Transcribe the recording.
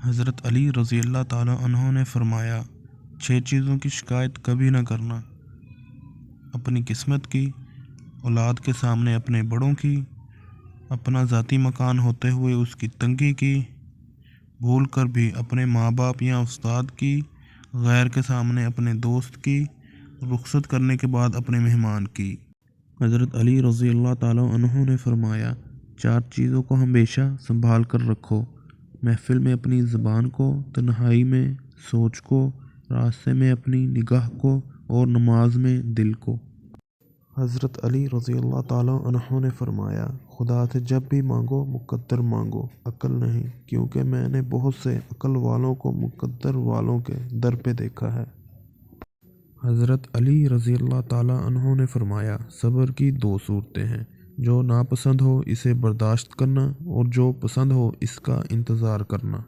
حضرت علی رضی اللہ تعالیٰ عنہ نے فرمایا، 6 چیزوں کی شکایت کبھی نہ کرنا: اپنی قسمت کی، اولاد کے سامنے اپنے بڑوں کی، اپنا ذاتی مکان ہوتے ہوئے اس کی تنگی کی، بھول کر بھی اپنے ماں باپ یا استاد کی، غیر کے سامنے اپنے دوست کی، رخصت کرنے کے بعد اپنے مہمان کی۔ حضرت علی رضی اللہ تعالیٰ عنہ نے فرمایا، 4 چیزوں کو ہمیشہ سنبھال کر رکھو: محفل میں اپنی زبان کو، تنہائی میں سوچ کو، راستے میں اپنی نگاہ کو، اور نماز میں دل کو۔ حضرت علی رضی اللہ تعالیٰ عنہ نے فرمایا، خدا سے جب بھی مانگو مقدر مانگو، عقل نہیں، کیونکہ میں نے بہت سے عقل والوں کو مقدر والوں کے در پہ دیکھا ہے۔ حضرت علی رضی اللہ تعالیٰ عنہ نے فرمایا، صبر کی 2 صورتیں ہیں: جو ناپسند ہو اسے برداشت کرنا، اور جو پسند ہو اس کا انتظار کرنا۔